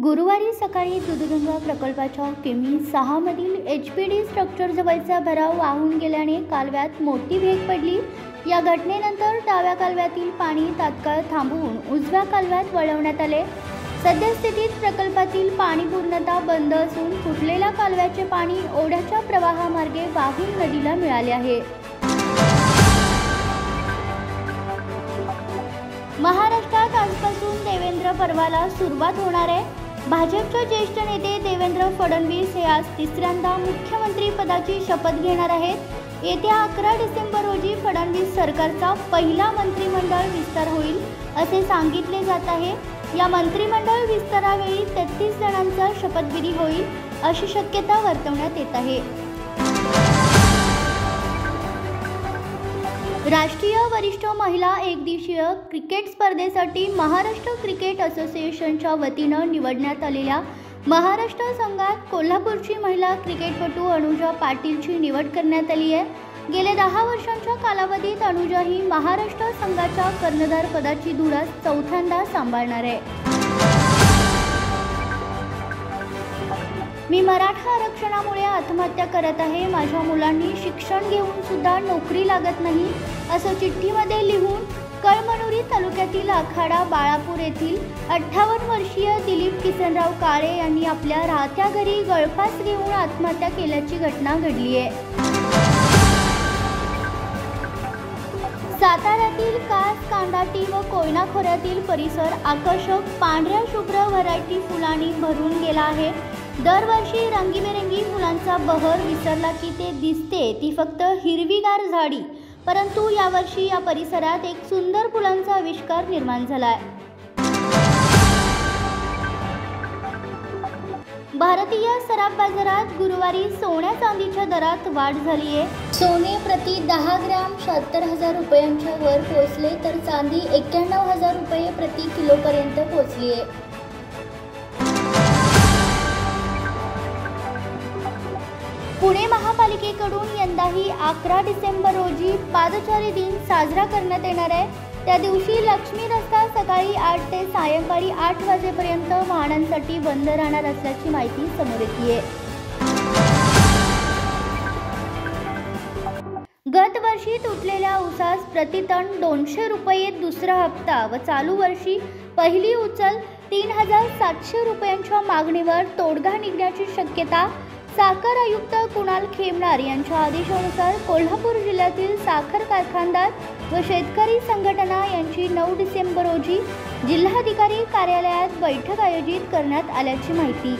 गुरुवारी सकाळी दूधगंगा प्रकल्पाच्या किमी 6 मधील एचपीडी स्ट्रक्चर जवळचा भराव वाहून गेल्याने कालव्यात मोठी भेग पडली। या घटनेनंतर डाव्या कालव्यातील पाणी तात्काळ थांबवून उजव्या कालव्यात वळवण्यात आले। सद्यस्थितीत प्रकल्पातील पाणी पूर्णतः बंद असून फुटलेल्या कालव्याचे पाणी ओढ्याच्या प्रवाहामार्गे वाहून नदीला मिळाले आहे। महाराष्ट्रात आजपासून देवेंद्र पर्वाला सुरुवात होणार आहे। भाजपचे ज्येष्ठ नेते देवेंद्र फडणवीस हे आज तिसऱ्यांदा मुख्यमंत्री पदाची शपथ घेणार आहेत। येत्या 11 डिसेंबर रोजी फडणवीस सरकारचा पहिला मंत्रिमंडळ विस्तार होईल असे सांगितले जात आहे। या मंत्रिमंडळ विस्तारावेळी 33 जणांचा शपथविधी होईल अशी शक्यता वर्तवण्यात येत आहे। राष्ट्रीय वरिष्ठ महिला एकदिवसीय क्रिकेट स्पर्धेसाठी महाराष्ट्र क्रिकेट असोसिएशनच्या वतीनं निवडण्यात आलेल्या महाराष्ट्र संघात कोल्हापूरची महिला क्रिकेटपटू अनुजा पाटीलची निवड करण्यात आली आहे। गेल्या 10 वर्षांच्या कालावधीत अनुजा ही महाराष्ट्र संघाच्या कर्णधार पदाची धुरा चौथ्यांदा सांभाळणार आहे। मी मराठा आरक्षणामुळे आत्महत्या करत आहे। माझ्या मुलांनी शिक्षण घेऊन सुद्धा नोकरी लागत नाही असं चिठ्ठीमध्ये लिहून कळमनुरी तालुक्यातील आखाडा बाळापूर येथील 58 वर्षीय दिलीप किसनराव काळे यांनी आपल्या राहत्या घरी गळफास घेऊन आत्महत्या केल्याची घटना घडली आहे। साताऱ्यातील कास कांदाटी व कोयना खोऱ्यातील परिसर आकर्षक पांढऱ्या शुभ्र व्हरायटी फुलांनी भरून गेला आहे। दरवर्षी रंगीबेरंगी फुलांचा बहर विसरला की ते दिसते ती फक्त हिरवीगार झाडी, परंतु यावर्षी या परिसरात एक सुंदर फुलांचा आविष्कार निर्माण झाला आहे। भारतीय सराफ बाजारात गुरुवारी सोन्या चांदीच्या दरात वाढ झाली आहे। सोने प्रति 10 ग्रॅम 76,000 रुपयांच्या वर पोहोचले तर चांदी 91,000 रुपये प्रति किलोपर्यंत पोहोचली आहे। पुणे महापालिकेकडून यंदाही 11 डिसेंबर रोजी पादचारी दिन साजरा करण्यात येणार आहे। त्या दिवशी लक्ष्मी रस्ता सकाळी 8 ते सायंकाळी 8 वाजेपर्यंत वाहनांसाठी बंद राहणार असल्याची माहिती समोर येते। गत वर्षी तुटलेल्या ऊसास प्रतिटन 200 रुपये दुसरा हप्ता व चालू वर्षी पहिली उचल 3,700 रुपयांच्या मागणीवर तोडगा निघण्याची शक्यता साखर आयुक्त कुणाल खेमनार यांच्या आदेशानुसार कोल्हापूर जिल्ह्यातील साखर कारखानदार व शेतकरी संघटना यांची 9 डिसेंबर रोजी जिल्हाधिकारी कार्यालयात बैठक आयोजित करण्यात आल्याची माहिती